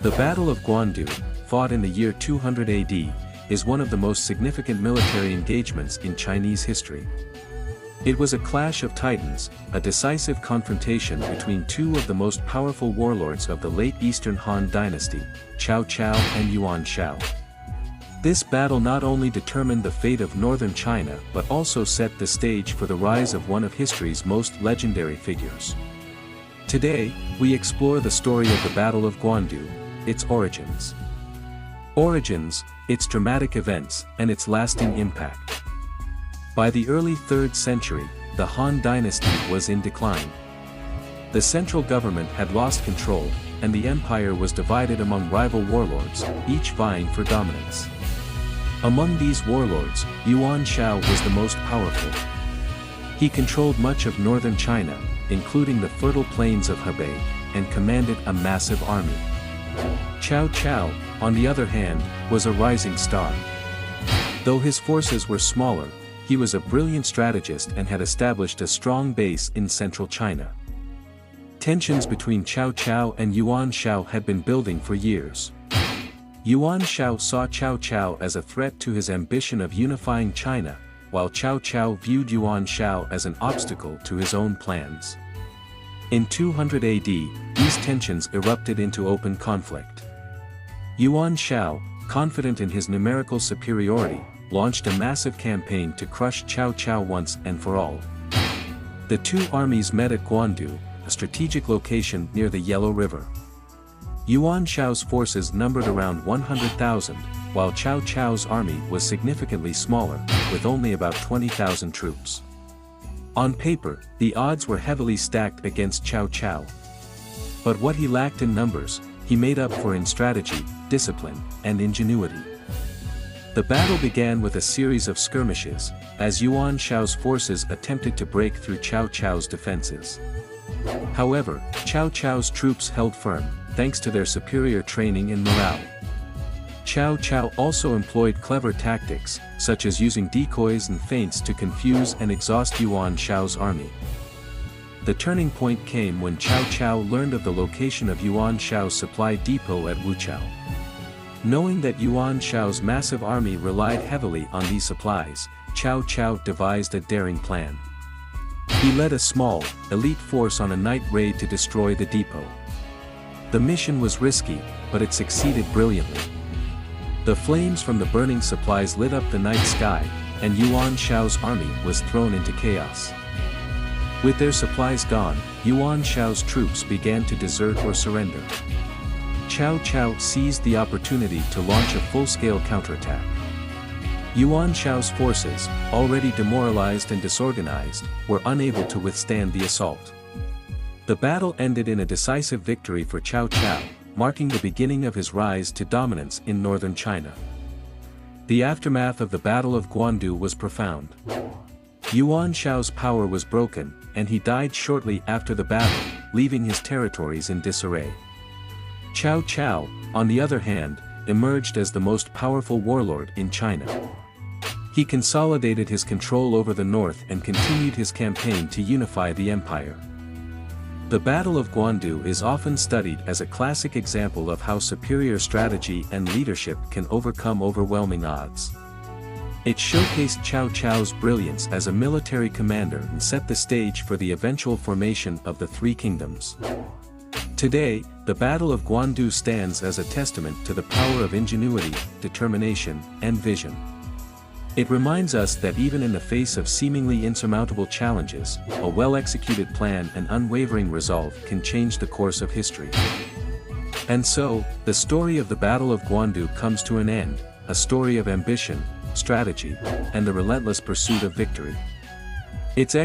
The Battle of Guandu, fought in the year 200 AD, is one of the most significant military engagements in Chinese history. It was a clash of titans, a decisive confrontation between two of the most powerful warlords of the late Eastern Han dynasty, Cao Cao and Yuan Shao. This battle not only determined the fate of northern China but also set the stage for the rise of one of history's most legendary figures. Today, we explore the story of the Battle of Guandu, its origins, its dramatic events, and its lasting impact. By the early 3rd century, the Han dynasty was in decline. The central government had lost control, and the empire was divided among rival warlords, each vying for dominance. Among these warlords, Yuan Shao was the most powerful. He controlled much of northern China, including the fertile plains of Hebei, and commanded a massive army. Cao Cao, on the other hand, was a rising star. Though his forces were smaller, he was a brilliant strategist and had established a strong base in central China. Tensions between Cao Cao and Yuan Shao had been building for years. Yuan Shao saw Cao Cao as a threat to his ambition of unifying China, while Cao Cao viewed Yuan Shao as an obstacle to his own plans. In 200 AD, these tensions erupted into open conflict. Yuan Shao, confident in his numerical superiority, launched a massive campaign to crush Cao Cao once and for all. The two armies met at Guandu, a strategic location near the Yellow River. Yuan Shao's forces numbered around 100,000, while Cao Cao's army was significantly smaller, with only about 20,000 troops. On paper, the odds were heavily stacked against Cao Cao. But what he lacked in numbers, he made up for in strategy, discipline, and ingenuity. The battle began with a series of skirmishes, as Yuan Shao's forces attempted to break through Cao Cao's defenses. However, Cao Cao's troops held firm, thanks to their superior training and morale. Cao Cao also employed clever tactics, such as using decoys and feints to confuse and exhaust Yuan Shao's army. The turning point came when Cao Cao learned of the location of Yuan Shao's supply depot at Wuchao. Knowing that Yuan Shao's massive army relied heavily on these supplies, Cao Cao devised a daring plan. He led a small, elite force on a night raid to destroy the depot. The mission was risky, but it succeeded brilliantly. The flames from the burning supplies lit up the night sky, and Yuan Shao's army was thrown into chaos. With their supplies gone, Yuan Shao's troops began to desert or surrender. Cao Cao seized the opportunity to launch a full-scale counterattack. Yuan Shao's forces, already demoralized and disorganized, were unable to withstand the assault. The battle ended in a decisive victory for Cao Cao, marking the beginning of his rise to dominance in northern China. The aftermath of the Battle of Guandu was profound. Yuan Shao's power was broken, and he died shortly after the battle, leaving his territories in disarray. Cao Cao, on the other hand, emerged as the most powerful warlord in China. He consolidated his control over the north and continued his campaign to unify the empire. The Battle of Guandu is often studied as a classic example of how superior strategy and leadership can overcome overwhelming odds. It showcased Cao Cao's brilliance as a military commander and set the stage for the eventual formation of the Three Kingdoms. Today, the Battle of Guandu stands as a testament to the power of ingenuity, determination, and vision. It reminds us that even in the face of seemingly insurmountable challenges, a well-executed plan and unwavering resolve can change the course of history. And so, the story of the Battle of Guandu comes to an end, a story of ambition, strategy, and the relentless pursuit of victory. Its